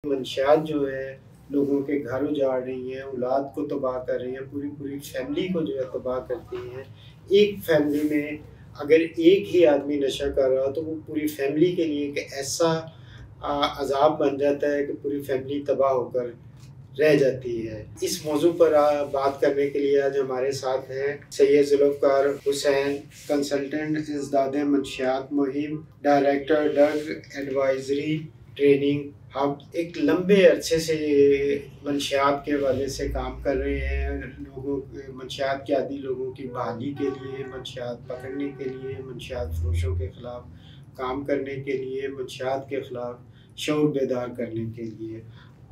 मंशियात जो है लोगों के घर उजाड़ रही हैं, औलाद को तबाह कर रही हैं, पूरी फैमिली को जो है तबाह करती हैं। एक फैमिली में अगर एक ही आदमी नशा कर रहा हो तो वो पूरी फैमिली के लिए एक ऐसा अज़ाब बन जाता है कि पूरी फैमिली तबाह होकर रह जाती है। इस मौजू पर बात करने के लिए आज हमारे साथ हैं सैयद ज़ुल्फ़िकार हुसैन, कंसल्टेंट इंसदादे मंशियात मुहिम, director drug advisory training hub. एक लंबे अरसे से मंशियात के हवाले से काम कर रहे हैं। लोगों मंशियात के आदी लोगों की बहाली के लिए, मंशियात पकड़ने के लिए, मंशियात फरोशों के ख़िलाफ़ काम करने के लिए, मंशियात के ख़िलाफ़ शऊर बेदार करने के लिए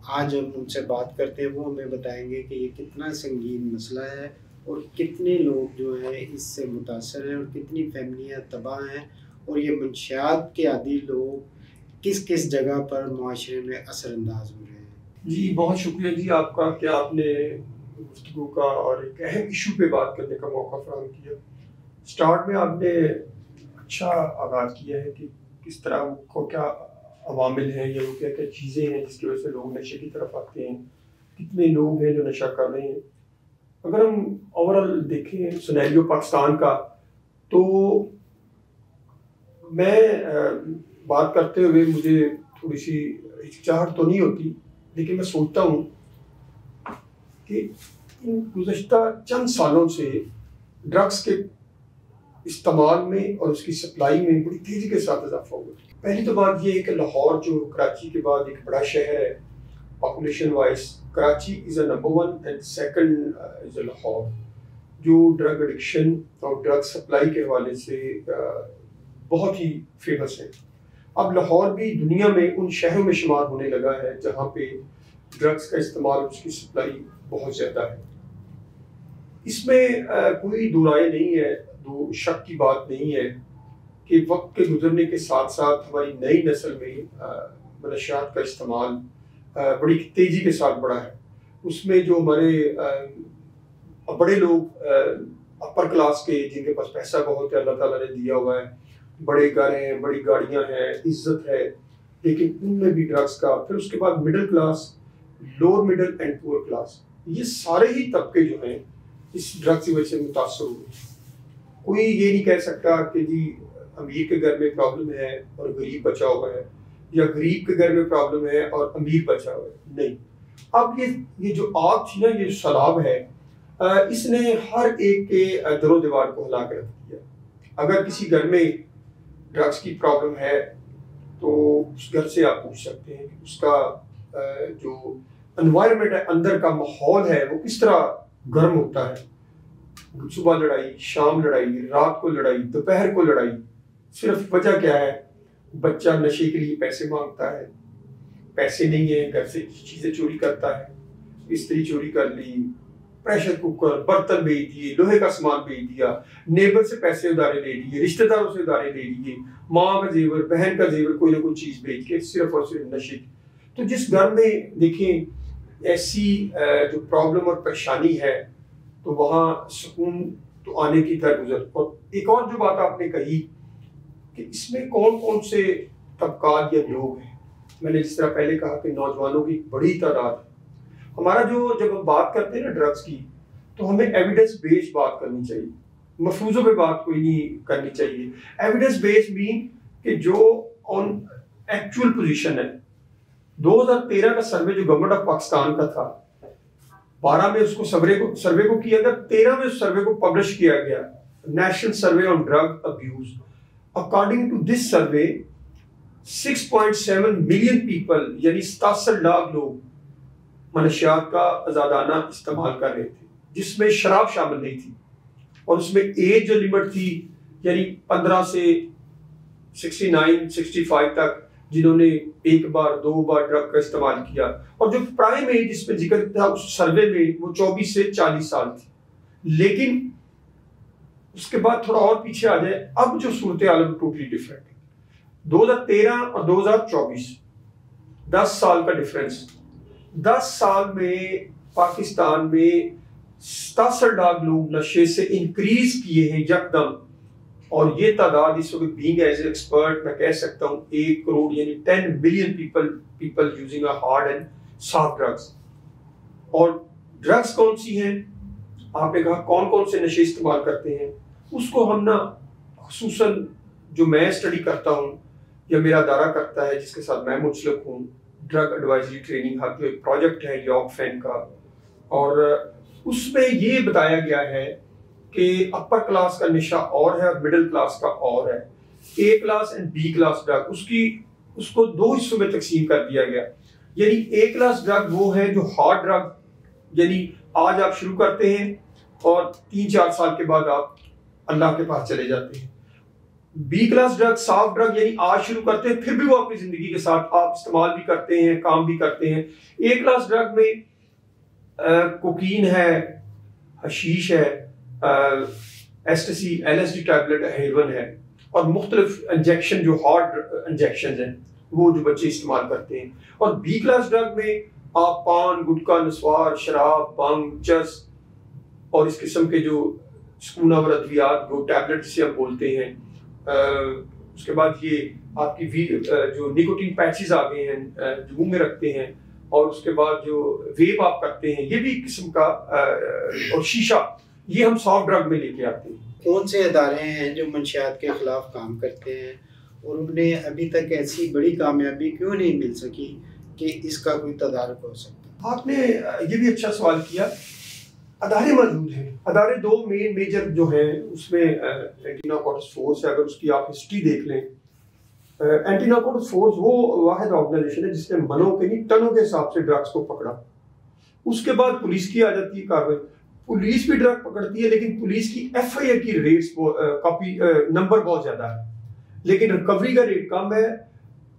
आज हम उनसे बात करते हैं। वो हमें बताएंगे कि ये कितना संगीन मसला है और कितने लोग जो हैं इससे मुतासर हैं और कितनी फैमिलियाँ तबाह हैं और ये मंशियात के आदी लोग किस किस जगह पर माशरे में असरअंदाज हो रहे हैं। जी बहुत शुक्रिया जी आपका कि आपने गुफ्तगू का और एक अहम इशू पे बात करने का मौका फराहम किया। स्टार्ट में आपने अच्छा आगाज़ किया है कि किस तरह को क्या अवामिल हैं या वो क्या क्या चीज़ें हैं जिसकी वजह से लोग नशे की तरफ आते हैं, कितने लोग हैं जो नशा कर रहे हैं। अगर हम ओवरऑल देखें सिनेरियो पाकिस्तान का, तो मैं बात करते हुए मुझे थोड़ी सी हिचकिचाहट तो नहीं होती, लेकिन मैं सोचता हूँ कि इन गुज़श्ता चंद सालों से ड्रग्स के इस्तेमाल में और उसकी सप्लाई में बड़ी तेज़ी के साथ इजाफा हुआ। पहली तो बात यह है कि लाहौर जो कराची के बाद एक बड़ा शहर है population wise, Karachi is a number one and second is a Lahore, जो ड्रग एडिक्शन और ड्रग सप्लाई के हवाले से बहुत ही फेमस है। अब लाहौर भी दुनिया में उन शहरों में शुमार होने लगा है जहाँ पे ड्रग्स का इस्तेमाल, उसकी सप्लाई बहुत ज़्यादा है। इसमें कोई दो राय नहीं है, दो शक की बात नहीं है कि वक्त के गुजरने के साथ साथ हमारी नई नस्ल में मनशियात का इस्तेमाल बड़ी तेज़ी के साथ बढ़ा है। उसमें जो हमारे बड़े लोग अपर क्लास के, जिनके पास पैसा बहुत है, अल्लाह ताला ने दिया हुआ है, बड़े घर हैं, बड़ी गाड़ियां हैं, इज्जत है, लेकिन उनमें भी ड्रग्स का, फिर उसके बाद middle class, lower middle and poor class, ये सारे ही तबके जो हैं इस ड्रग्स की वजह से मुतासर हुए। कोई ये नहीं कह सकता कि जी अमीर के घर में प्रॉब्लम है और गरीब बचा हुआ है, या गरीब के घर में प्रॉब्लम है और अमीर बचा हुआ है, नहीं। अब ये जो आग थी ना, ये सैलाब है, इसने हर एक के दरो दीवार को हिला कर रख दिया। अगर किसी घर में ड्रग्स की प्रॉब्लम है तो उस घर से आप पूछ सकते हैं कि उसका जो एनवायरनमेंट है, अंदर का माहौल है, वो किस तरह गर्म होता है। सुबह लड़ाई, शाम लड़ाई, रात को लड़ाई, दोपहर को लड़ाई। सिर्फ वजह क्या है? बच्चा नशे के लिए पैसे मांगता है, पैसे नहीं है, घर से चीज़ें चोरी करता है, इस्त्री चोरी कर ली, प्रेशर कुकर, बर्तन बेच दिए, लोहे का सामान बेच दिया, नेबर से पैसे उधारे ले लिए, रिश्तेदारों से उधारे ले लिए, माँ का जेवर, बहन का जेवर, कोई ना कोई चीज़ बेच के सिर्फ और सिर्फ नशे। तो जिस घर में देखें ऐसी जो प्रॉब्लम और परेशानी है, तो वहाँ सुकून तो आने की दरगुजर। और एक और जो बात आपने कही कि इसमें कौन कौन से तबकात या लोग हैं, मैंने जिस तरह पहले कहा कि नौजवानों की बड़ी तादाद। हमारा जब हम बात करते हैं ना ड्रग्स की, तो हमें एविडेंस बेस्ड बात करनी चाहिए, मफरूज़ों पे बात कोई नहीं करनी चाहिए। एविडेंस बेस्ड मीन कि जो ऑन एक्चुअल पोजीशन है। 2013 का सर्वे जो गवर्नमेंट ऑफ पाकिस्तान का था, 12 में उसको सर्वे को किया गया, 13 में उस सर्वे को पब्लिश किया गया, national survey on drug abuse. According to this survey 6.7 million people, यानी 67 लाख लोग मनशियात का आज़ादाना इस्तेमाल कर रहे थे, जिसमें शराब शामिल नहीं थी। और उसमें एज जो लिमिट थी, यानी 15 से 69, 65 तक, जिन्होंने एक बार दो बार ड्रग का इस्तेमाल किया। और जो प्राइम एज जिसमें जिक्र था उस सर्वे में, वो 24 से 40 साल थी। लेकिन उसके बाद थोड़ा और पीछे आ जाए, अब जो सूरत हाल टोटली डिफरेंट है। 2013 और 2024, 10 साल का डिफरेंस। 10 साल में पाकिस्तान में 67 लाख लोग नशे से इंक्रीज किए हैं यकदम। और ये तादाद इस वक्त बीइंग एज एक्सपर्ट मैं कह सकता हूँ 1 करोड़ यानी 10 million people using a hard and soft drugs. और ड्रग्स कौन सी हैं, आपने कहा कौन कौन से नशे इस्तेमाल करते हैं, उसको हम ना खुसूसन जो मैं स्टडी करता हूँ या मेरा अदारा करता है जिसके साथ मैं मुंसलिक हूँ, ड्रग एडवाइजरी ट्रेनिंग हब जो एक प्रोजेक्ट है यॉर्क फैन का, और उसमें ये बताया गया है कि अपर क्लास का नशा और है और मिडिल क्लास का और है। A class and B class drug उसको 2 हिस्सों में तकसीम कर दिया गया। यानी ए क्लास ड्रग वो है जो हार्ड ड्रग, यानी आज आप शुरू करते हैं और 3-4 साल के बाद आप अल्लाह के पास चले जाते हैं। B class drug soft drug यानी आज शुरू करते हैं फिर भी वो अपनी जिंदगी के साथ आप इस्तेमाल भी करते हैं, काम भी करते हैं। ए क्लास ड्रग में कोकीन है, हशीश है, एस्टेसी LSD टैबलेट है, हेरोइन है, और मुख्तलिफ इंजेक्शन जो हार्ड इंजेक्शन हैं वो जो बच्चे इस्तेमाल करते हैं। और बी क्लास ड्रग में आप पान, गुटखा, नस्वार, शराब, भंग, चरस और इस किस्म के जो सुकूनावर अद्वियात जो टैबलेट जिसे हम बोलते हैं, उसके बाद ये आपकी जो निकोटीन पैचेस आ गए हैं जो मुंह में रखते हैं, और उसके बाद जो वेप आप करते हैं ये भी एक किस्म का, और शीशा, ये हम सॉफ्ट ड्रग में लेके आते हैं। कौन से अदारे हैं जो मंशियात के खिलाफ काम करते हैं और उन्हें अभी तक ऐसी बड़ी कामयाबी क्यों नहीं मिल सकी कि इसका कोई तदारुक हो सकता? आपने ये भी अच्छा सवाल किया। अदारे मौजूद हैं, अदारे 2 मेजर जो हैं उसमें एंटी नारकोटिक्स फोर्स है, अगर उसकी आप हिस्ट्री देख लें, एंटी नारकोटिक्स फोर्स वो वाहिद ऑर्गेनाइजेशन है जिसने मनों के नहीं टनों के हिसाब से ड्रग्स को पकड़ा। उसके बाद पुलिस की आ जाती है कार्रवाई, पुलिस भी ड्रग पकड़ती है लेकिन पुलिस की FIR की रेट्स कॉपी नंबर बहुत ज्यादा है, लेकिन रिकवरी का रेट कम है,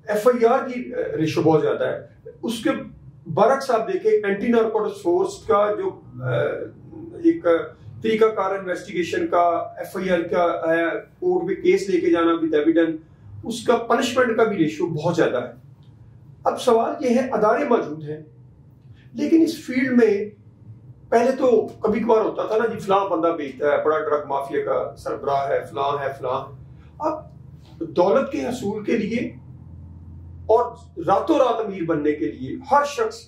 FIR की रेशो बहुत ज्यादा है। उसके बरक्स आप देखें एंटी नारकोटिक्स फोर्स का जो एक तरीकाकार इन्वेस्टिगेशन का, FIR का, कोर्ट में केस लेके जाना विद एविडेंस, उसका पनिशमेंट का भी रेशियो बहुत ज्यादा है। अब सवाल ये है, अदारे मौजूद हैं लेकिन इस फील्ड में पहले तो कभी कभार होता था ना जी, फलां बंदा बेचता है, बड़ा ड्रग माफिया का सरबराह है, फलां है फलां। अब दौलत के हसूल के लिए और रातों रात अमीर बनने के लिए हर शख्स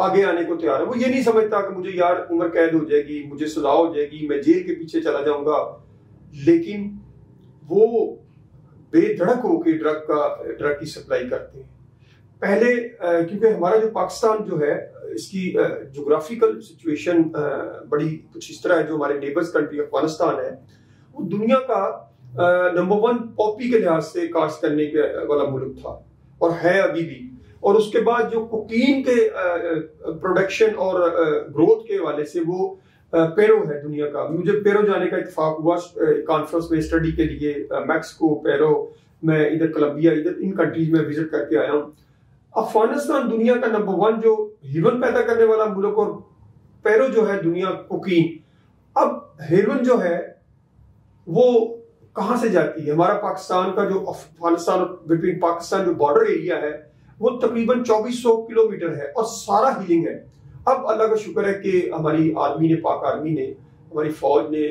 आगे आने को तैयार है। वो ये नहीं समझता कि मुझे यार उम्र कैद हो जाएगी, मुझे सजा हो जाएगी, मैं जेल के पीछे चला जाऊंगा, लेकिन वो बेधड़क होकर ड्रग की सप्लाई करते हैं। पहले क्योंकि हमारा जो पाकिस्तान जो है इसकी जोग्राफिकल सिचुएशन बड़ी कुछ इस तरह है, जो हमारे नेबर्स कंट्री अफगानिस्तान है वो दुनिया का नंबर 1 पॉपी के लिहाज से काश्त करने के वाला मुल्क था और है अभी भी। और उसके बाद जो कोकीन के प्रोडक्शन और ग्रोथ के हवाले से वो पेरो है दुनिया का। मुझे पेरो जाने का इत्तेफाक हुआ कॉन्फ्रेंस में स्टडी के लिए, मैक्सिको, पेरो, मैं इधर कोलंबिया, इधर इन कंट्रीज में विजिट करके आया हूँ। अफगानिस्तान दुनिया का नंबर 1 जो हेरोइन पैदा करने वाला मुल्क, और पेरो जो है दुनिया कोकीन। अब हेरोइन जो है वो कहाँ से जाती है? हमारा पाकिस्तान का जो अफगानिस्तान बिटवीन पाकिस्तान जो बॉर्डर एरिया है वो तकरीबन 2400 किलोमीटर है और सारा हीलिंग है। अब अल्लाह का शुक्र है कि हमारी आर्मी ने, पाक आर्मी ने, हमारी फौज ने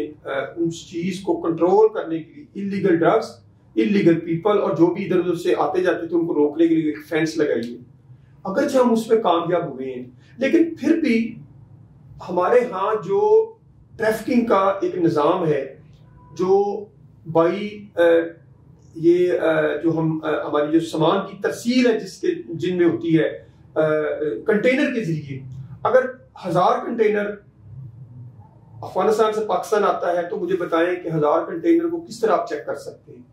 उस चीज को कंट्रोल करने के लिए इलीगल ड्रग्स, इलीगल पीपल और जो भी इधर उधर से आते जाते थे उनको रोकने के लिए एक फेंस लगाई है। अगरचे हम उसमें कामयाब हुए हैं, लेकिन फिर भी हमारे यहाँ जो ट्रैफिकिंग का एक निज़ाम है, जो भाई ये जो हम हमारी जो सामान की तरसील है जिनमें होती है कंटेनर के जरिए, अगर 1000 कंटेनर अफगानिस्तान से पाकिस्तान आता है तो मुझे बताएं कि 1000 कंटेनर को किस तरह आप चेक कर सकते हैं?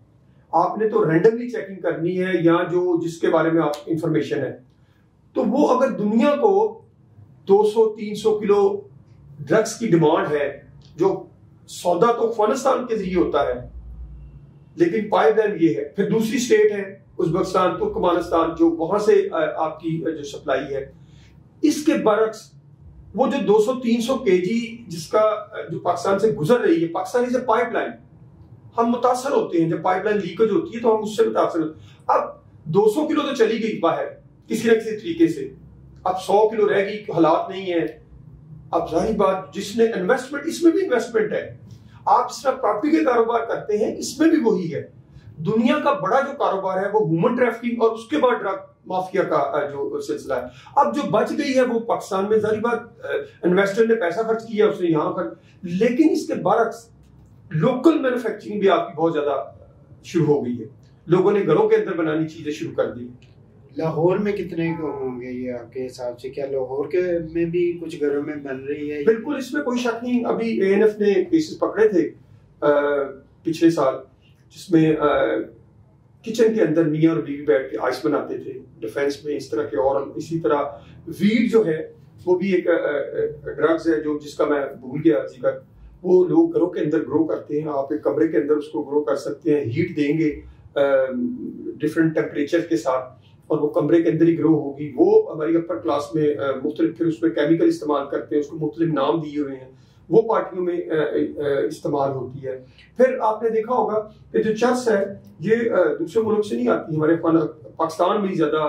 आपने तो रैंडमली चेकिंग करनी है या जो जिसके बारे में आप इंफॉर्मेशन है। तो वो अगर दुनिया को 200-300 किलो ड्रग्स की डिमांड है, जो सौदा तो अफगानिस्तान के जरिए होता है लेकिन पाइपलाइन ये है, फिर दूसरी स्टेट है उज्बेकिस्तान, तुर्कमानिस्तान, जो वहां से आपकी जो सप्लाई है। इसके बरक्स वो जो 200-300 केजी जिसका जो पाकिस्तान से गुजर रही है, पाकिस्तान से पाइपलाइन, हम मुतासर होते हैं जब पाइपलाइन लीकेज होती है तो हम उससे मुतासर होते हैं। अब 200 किलो तो चली गई बाहर किसी न किसी तरीके से, अब 100 किलो रह गई, हालात नहीं है। अब जाहिर बात, जिसने इन्वेस्टमेंट, इसमें भी इन्वेस्टमेंट है। आप इस तरह प्रॉपर्टी के कारोबार करते हैं, इसमें भी वही है। दुनिया का बड़ा जो कारोबार है वो ह्यूमन ट्रैफिकिंग और उसके बाद ड्रग माफिया का जो सिलसिला है। अब जो बच गई है वो पाकिस्तान में, जारी बात इन्वेस्टर ने पैसा खर्च किया, उसने यहाँ खर्च, लेकिन इसके बरक्स लोकल मैन्युफैक्चरिंग भी आपकी बहुत ज्यादा शुरू हो गई है। लोगों ने घरों के अंदर बनानी चीजें शुरू कर दी। लाहौर में कितने को होंगे ये आपके हिसाब से? क्या लाहौर के में भी कुछ घरों में बन रही है? बिल्कुल, इसमें कोई शक नहीं। अभी एएनएफ ने केसेस पकड़े थे पिछले साल, जिसमें किचन के अंदर मियां और बीवी बैठ के आइस बनाते थे डिफेंस में, इस तरह के। और इसी तरह वीड जो है वो भी एक ड्रग्स है जो जिसका मैं भूल गया जिक्र। वो लोग घरों के अंदर ग्रो करते हैं, आप एक कमरे के अंदर उसको ग्रो कर सकते हैं, हीट देंगे डिफरेंट टेम्परेचर के साथ और वो कमरे के अंदर ही ग्रो होगी। वो हमारी अपर क्लास में मुख्तलिफ फिर उसमें केमिकल इस्तेमाल करते हैं, उसको मुख्तलिफ नाम दिए हुए हैं, वो पार्टियों में इस्तेमाल होती है। फिर आपने देखा होगा कि जो चरस है ये दूसरे मुल्क से नहीं आती, हमारे पाकिस्तान में ही ज्यादा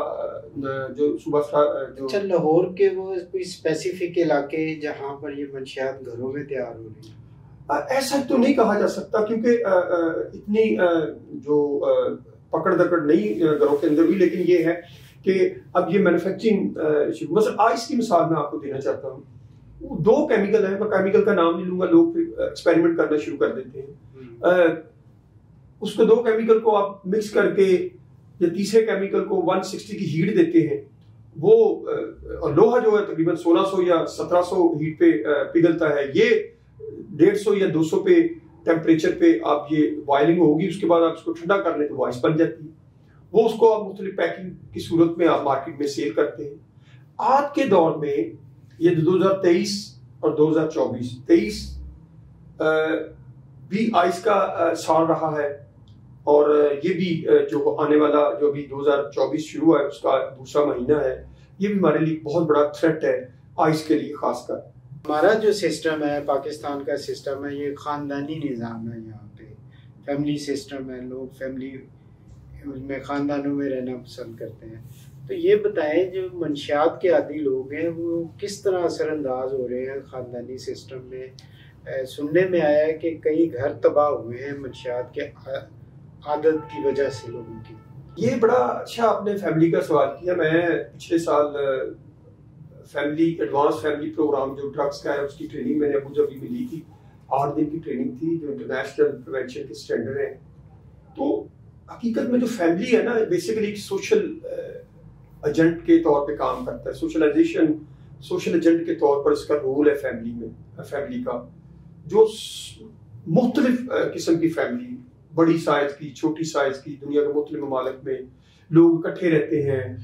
जो सुबह जो। अच्छा, लाहौर के वो कोई स्पेसिफिक इलाके जहाँ पर ये मंशियात घरों में तैयार हो रही है? ऐसा तो नहीं कहा जा सकता, क्योंकि इतनी जो पकड़ दकड़ नहीं घरों के अंदर हुई। लेकिन ये है कि अब ये मैन्युफैक्चरिंग, मतलब आइस की मिसाल मैं आपको देना चाहता हूँ। वो दो केमिकल है, मैं केमिकल का नाम नहीं लूंगा, लोग फिर एक्सपेरिमेंट करना शुरू कर देते हैं। उसको दो केमिकल को आप मिक्स करके या तीसरे केमिकल को 160 की हीट देते हैं। वो लोहा जो है तकरीबन 1600 या 1700 हीट पे पिघलता है। ये 150 या 200 पे टेम्परेचर पे आप ये बॉइलिंग होगी, उसके बाद आप इसको ठंडा कर लें तो वो आइस बन जाती है। वो उसको आप मुख्तलिफ पैकिंग की सूरत में आप मार्केट में सेल करते हैं। आज के दौर में ये 2023 और 2024 भी आइस का साल रहा है, और ये भी जो आने वाला जो अभी 2024 शुरू है उसका दूसरा महीना है, ये भी हमारे लिए बहुत बड़ा थ्रेट है आइस के लिए खासकर। हमारा जो सिस्टम है, पाकिस्तान का सिस्टम है, ये ख़ानदानी निज़ाम है। यहाँ पे फैमिली सिस्टम है, लोग फैमिली में ख़ानदानों में रहना पसंद करते हैं। तो ये बताएं, जो मंशियात के आदी लोग हैं वो किस तरह असरअंदाज हो रहे हैं ख़ानदानी सिस्टम में? सुनने में आया है कि कई घर तबाह हुए हैं मंशियात के आदत की वजह से लोगों की। ये बड़ा अच्छा आपने फैमिली का सवाल किया। मैं पिछले साल फैमिली एडवांस फैमिली प्रोग्राम जो ड्रग्स का है उसकी ट्रेनिंग मैंने अबू धाबी में ली थी। 8 दिन की ट्रेनिंग थी जो इंटरनेशनल प्रिवेंशन के स्टैंडर्ड है। तो हकीकत में जो फैमिली है ना, बेसिकली एक सोशल एजेंट के तौर पे काम करता है। सोशलाइजेशन, सोशल एजेंट के तौर पर इसका रोल है फैमिली में। फैमिली का जो मुख्तलिफ किस्म की फैमिली, बड़ी साइज की, छोटी साइज की, दुनिया के मुख्तलिफ ममालिक में लोग इकट्ठे रहते हैं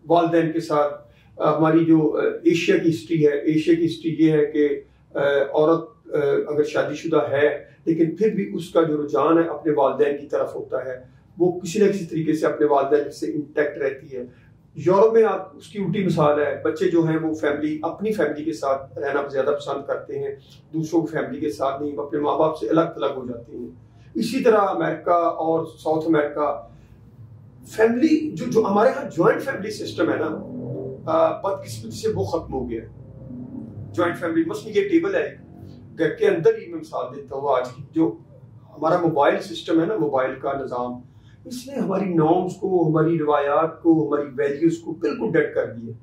वालिदैन के साथ। हमारी जो एशिया की हिस्ट्री है, एशिया की हिस्ट्री ये है कि औरत अगर शादीशुदा है लेकिन फिर भी उसका जो रुझान है अपने वालिदैन की तरफ होता है, वो किसी न किसी तरीके से अपने वालिदैन से इंटैक्ट रहती है। यूरोप में आप उसकी उल्टी मिसाल है, बच्चे जो हैं वो फैमिली, अपनी फैमिली के साथ रहना ज़्यादा पसंद करते हैं, दूसरों की फैमिली के साथ नहीं, अपने माँ बाप से अलग थलग हो जाते हैं। इसी तरह अमेरिका और साउथ अमेरिका फैमिली जो हमारे यहाँ ज्वाइंट फैमिली सिस्टम है ना, बदकिस्मती से वो खत्म हो गया। ज्वाइंट फैमिली मसलन ये टेबल है घर के अंदर ही, मैं मिसाल देता हूँ आज की, जो हमारा मोबाइल सिस्टम है ना, मोबाइल का निज़ाम, इसने हमारी नॉर्म्स को, हमारी रवायात को, हमारी वैल्यूज को बिल्कुल डेड कर दिया।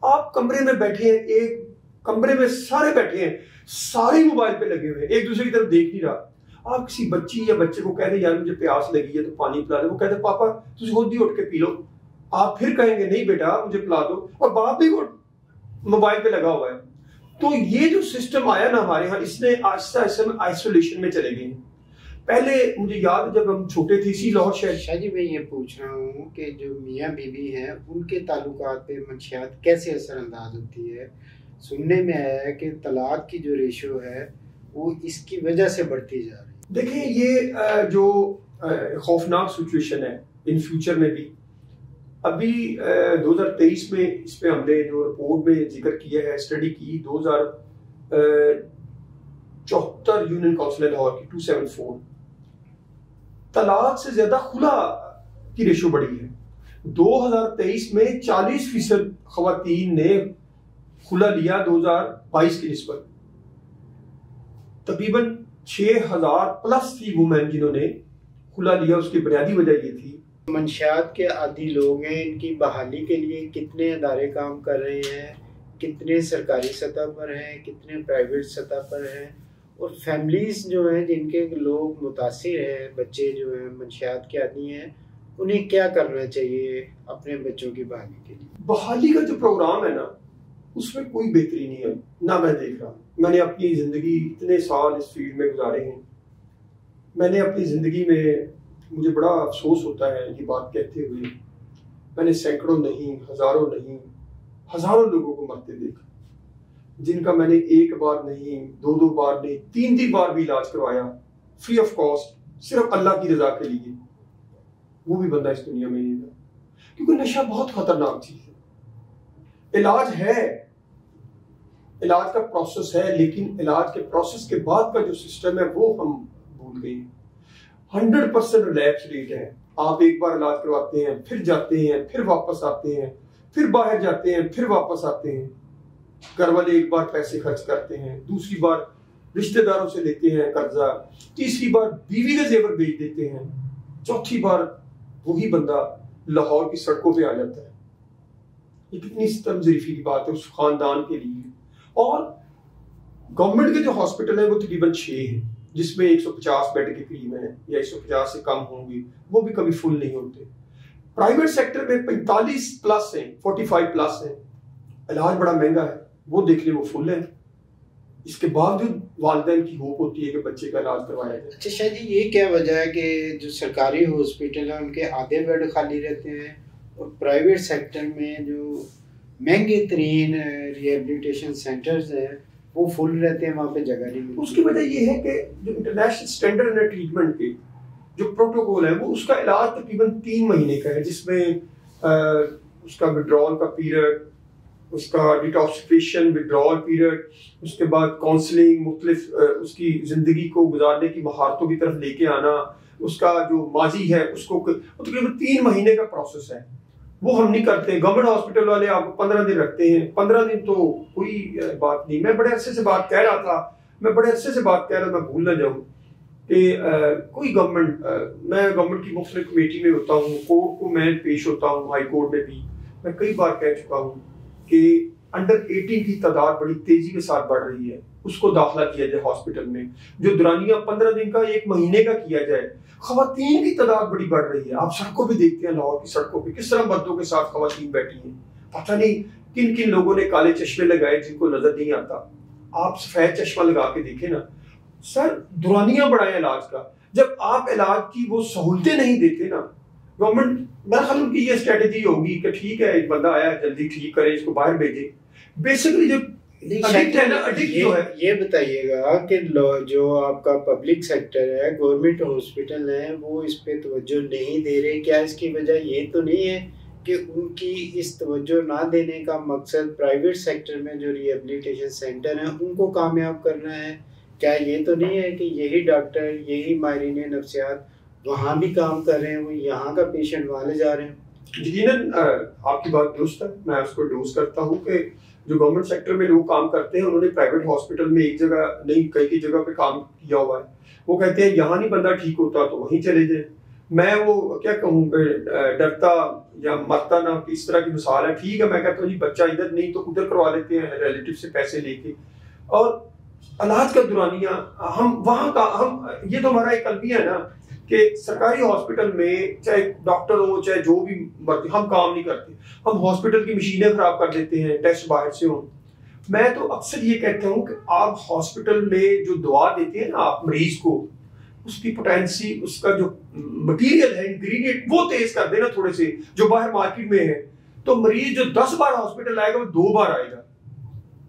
आप कमरे में बैठे हैं, एक कमरे में सारे बैठे हैं, सारे मोबाइल पे लगे हुए हैं, एक दूसरे की तरफ देख नहीं रहा। आप किसी बच्ची या बच्चे को कहते यार मुझे प्यास लगी है तो पानी पिला दो, वो कहते पापा तुझे खुद ही उठ के पी लो। आप फिर कहेंगे नहीं बेटा मुझे पिला दो, और बाप भी वो मोबाइल पे लगा हुआ है। तो ये जो सिस्टम आया ना हमारे यहाँ, इसने आहिस्ता आहिस्ता में आइसोलेशन में चले गए। पहले मुझे याद है जब हम छोटे थे, इसी लाहौर शहर। शाजी मैं ये पूछ रहा हूँ कि जो मियाँ बीवी हैं उनके ताल्लुकात पे मंशियात कैसे असरअंदाज होती है? सुनने में आया है कि तलाक की जो रेशो है वो इसकी वजह से बढ़ती जा रही है। देखिए ये जो खौफनाक सिचुएशन है इन फ्यूचर में भी, अभी 2023 में इस पे हमने जो रिपोर्ट में जिक्र किया है, स्टडी की 2074 यूनियन काउंसिल लाहौर की 274, तलाक से ज्यादा खुला की रेशो बढ़ी है। 2023 में 40% खवातीन ने खुला लिया 2022 की निस्बत। तकरीबन 6000 प्लस थी वुमेन जिन्होंने खुला लिया। उसकी बुनियादी वजह ये थी, मंशियात के आदी लोग हैं, इनकी बहाली के लिए कितने अदारे काम कर रहे हैं, कितने सरकारी सतह पर हैं, कितने प्राइवेट सतह पर हैं, और फैमिलीज जो हैं जिनके लोग मुतासिर हैं, बच्चे जो हैं मंशियात के आदी हैं, उन्हें क्या करना चाहिए अपने बच्चों की बहाली के लिए? बहाली का जो प्रोग्राम है ना, उसमें कोई बेहतरी नहीं है ना मैं देख रहा। मैंने अपनी ज़िंदगी इतने साल इस फील्ड में गुजारे हैं। मैंने अपनी ज़िंदगी में, मुझे बड़ा अफसोस होता है ये बात कहते हुए, मैंने सैकड़ों नहीं, हज़ारों नहीं, हज़ारों लोगों को मरते देखा, जिनका मैंने एक बार नहीं, दो बार नहीं, तीन बार भी इलाज करवाया फ्री ऑफ कॉस्ट, सिर्फ अल्लाह की रजा के लिए। वो भी बंदा इस दुनिया में नहीं था, क्योंकि नशा बहुत खतरनाक चीज है। इलाज है, इलाज का प्रोसेस है, लेकिन इलाज के प्रोसेस के बाद का जो सिस्टम है वो हम भूल गए। 100% रिलैप्स रेट है। आप एक बार इलाज करवाते हैं, फिर जाते हैं, फिर वापस आते हैं, फिर बाहर जाते हैं, फिर वापस आते हैं। घर वाले एक बार पैसे खर्च करते हैं, दूसरी बार रिश्तेदारों से लेते हैं कर्जा, तीसरी बार बीवी के जेवर बेच देते हैं, चौथी बार वही बंदा लाहौर की सड़कों पे आ जाता है। ये कितनी तमज़रीफी की बात है उस खानदान के लिए। और गवर्नमेंट के जो हॉस्पिटल है वो तकरीबन 6 है, जिसमें 150 बेड के करीब है या 150 से कम होंगे, वो भी कभी फुल नहीं होते। प्राइवेट सेक्टर में 45 प्लस है, 45 प्लस है। इलाज बड़ा महंगा है, वो देख ले वो फुल है। इसके बावजूद वालिदैन की होप होती है कि बच्चे का इलाज करवाया जाए। अच्छा शाह जी, ये क्या वजह है कि जो सरकारी हॉस्पिटल है उनके आधे बेड खाली रहते हैं और प्राइवेट सेक्टर में जो महंगे तरीन रिहेबिलिटेशन सेंटर्स हैं वो फुल रहते हैं, वहाँ पे जगह नहीं मिलती? उसकी वजह ये है कि जो इंटरनेशनल स्टैंडर्ड है ट्रीटमेंट के जो प्रोटोकॉल है, वो उसका इलाज तकरीबन 3 महीने का है, जिसमें उसका विड्रॉल का पीरियड, उसका डिटॉक्सिफिकेशन विड्रॉल पीरियड, उसके बाद काउंसलिंग, मुख्तलिफ उसकी ज़िंदगी को गुजारने की महारतों की तरफ लेके आना, उसका जो माजी है उसको तकरीबन 3 महीने का प्रोसेस है। वो हम नहीं करते। गवर्नमेंट हॉस्पिटल वाले आपको 15 दिन रखते हैं। 15 दिन तो कोई बात नहीं। मैं बड़े अरसे से बात कह रहा था, मैं भूल ना जाऊँ कि कोई गवर्नमेंट, मैं गवर्नमेंट की मुख्तलिफ कमेटी में होता हूँ, कोर्ट को मैं पेश होता हूँ, हाई कोर्ट में भी मैं कई बार कह चुका हूँ कि अंडर 18 की तादाद बड़ी तेजी के साथ बढ़ रही है, उसको दाखिला किया जाए हॉस्पिटल में। जो दुरानिया 15 दिन का 1 महीने का किया जाए। खवातीन की तादाद बड़ी बढ़ रही है। आप सड़कों पे देखते हैं, लाहौर की सड़कों पे किस तरह मर्दों के साथ खवातीन बैठी हैं। पता नहीं किन किन लोगों ने काले चश्मे लगाए जिनको नजर नहीं आता। आप सफेद चश्मा लगा के देखें ना सर, दुरानिया बढ़ाए इलाज का। जब आप इलाज की वो सहूलतें नहीं देते ना, गवर्नमेंट, मेरा ख्याल उनकी ये स्ट्रेटेजी होगी कि ठीक है एक बंदा आया जल्दी ठीक करे, इसको बाहर भेजे। बेसिकली जो एडिक्ट है ना, एडिक्ट जो है। ये बताइएगा कि जो आपका पब्लिक सेक्टर है, गवर्नमेंट हॉस्पिटल है, वो इस पे तवज्जो नहीं दे रहे। क्या इसकी वजह ये तो नहीं है कि उनकी इस तवज्जो ना देने का मकसद प्राइवेट सेक्टर में जो रिहेबिलिटेशन सेंटर हैं उनको कामयाब करना है? क्या ये तो नहीं है कि यही डॉक्टर, यही माहिरीन नफ्सियात वहाँ भी काम कर रहे हैं, वो यहाँ का पेशेंट वहाँ ले जा रहे हैं? यकीनन आपकी बात दुरुस्त है, मैं उसको डोज करता हूँ कि जो गवर्नमेंट सेक्टर में लोग काम करते हैं उन्होंने प्राइवेट हॉस्पिटल में एक जगह नहीं कई जगह पे काम किया हुआ है। वो कहते हैं यहाँ नहीं बंदा ठीक होता तो वहीं चले जाए। मैं वो क्या कहूँ, डरता या मरता ना, इस तरह की मिसाल है। ठीक है, मैं कहता हूँ जी बच्चा इधर नहीं तो उधर करवा लेते हैं रिलेटिव से पैसे लेके। और इलाज का दुरानिया हम वहाँ का, हम ये तो हमारा एक अलविया है ना कि सरकारी हॉस्पिटल में चाहे डॉक्टर हो चाहे जो भी मर्जी, हम काम नहीं करते। हम हॉस्पिटल की मशीनें खराब कर देते हैं, टेस्ट बाहर से हो। मैं तो अक्सर ये कहता हूँ कि आप हॉस्पिटल में जो दवा देते हैं ना आप मरीज को, उसकी पोटेंसी, उसका जो मटीरियल है, इंग्रेडिएंट, वो तेज कर देना थोड़े से, जो बाहर मार्केट में है, तो मरीज जो 10 बार हॉस्पिटल आएगा वो 2 बार आएगा।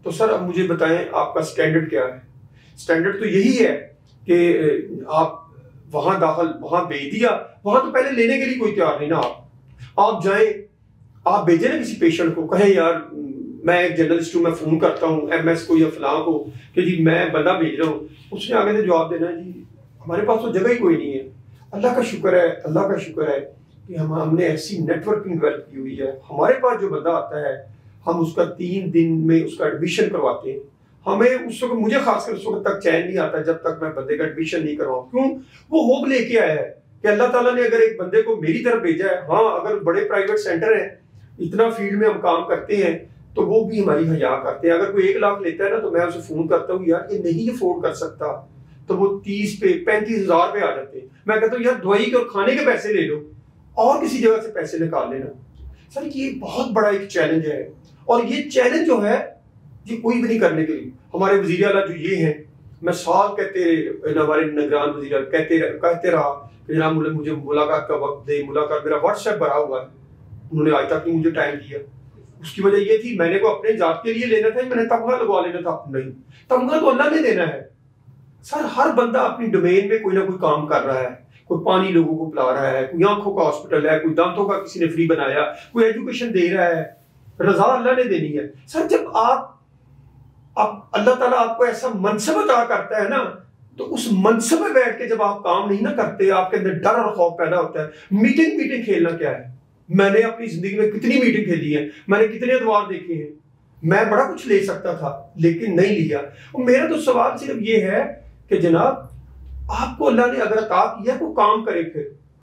तो सर अब मुझे बताएं आपका स्टैंडर्ड क्या है? स्टैंडर्ड तो यही है कि आप वहां दाखिल, वहां भेज दिया, वहां तो पहले लेने के लिए कोई तैयार नहीं ना। आप जाए, आप भेजे ना किसी पेशेंट को, कहें यार मैं एक जर्नलिस्ट हूँ, मैं फोन करता हूँ MS को या फलां को कि जी मैं बंदा भेज रहा हूँ, उसने आगे से जवाब देना है जी हमारे पास तो जगह ही कोई नहीं है। अल्लाह का शुक्र है, अल्लाह का शुक्र है कि हमने ऐसी नेटवर्किंग डेवलप की हुई है। हमारे पास जो बंदा आता है हम उसका 3 दिन में उसका एडमिशन करवाते हैं, हमें उस वक्त, मुझे खासकर उस वक्त तक चैन नहीं आता जब तक मैं बंदे का एडमिशन नहीं करवाऊं। क्यों? वो होप लेके आया है कि अल्लाह ताला ने अगर एक बंदे को मेरी तरफ भेजा है, हाँ अगर बड़े प्राइवेट सेंटर हैं, इतना फील्ड में हम काम करते हैं, तो वो भी हमारी हया करते हैं। अगर कोई 1 लाख लेता है ना, तो मैं उसे फोन करता हूँ, यार ये नहीं अफोर्ड कर सकता, तो वो 30 पे 35,000 पे आ जाते हैं। मैं कहता हूँ यार दवाई के और खाने के पैसे ले लो और किसी जगह से पैसे निकाल लेना। सर ये बहुत बड़ा एक चैलेंज है, और ये चैलेंज जो है ये कोई भी नहीं करने के लिए। हमारे वजीर आला जो ये हैं, मैं साल कहते रहे, हमारे निगरान वजीर आला कहते रहा कि जनाब मुझे मुलाकात का वक्त दे, मुलाकात, मेरा व्हाट्सएप भरा हुआ है, उन्होंने आज तक नहीं मुझे टाइम दिया। उसकी वजह ये थी, मैंने को अपने जात के लिए लेना था, मैंने तमगा लगवा लेना था। नहीं, तमगा तो अल्लाह ने देना है। सर हर बंदा अपनी डोमेन में कोई ना कोई काम कर रहा है, कोई पानी लोगों को पिला रहा है, कोई आंखों का हॉस्पिटल है, कोई दांतों का किसी ने फ्री बनाया, कोई एजुकेशन दे रहा है, रजा अल्लाह ने देनी है। सर जब आप अल्लाह ताला आपको ऐसा मनसब अता करता है ना, तो उस मनसब में बैठ के जब आप काम नहीं ना करते, आपके अंदर डर और खौफ पैदा होता है। मीटिंग खेलना क्या है? मैंने अपनी जिंदगी में कितनी मीटिंग खेली है, मैंने कितने अदवार देखे हैं, मैं बड़ा कुछ ले सकता था लेकिन नहीं लिया। और मेरा तो सवाल सिर्फ ये है कि जनाब आपको अल्लाह ने अगर अता किया तो काम करे, फिर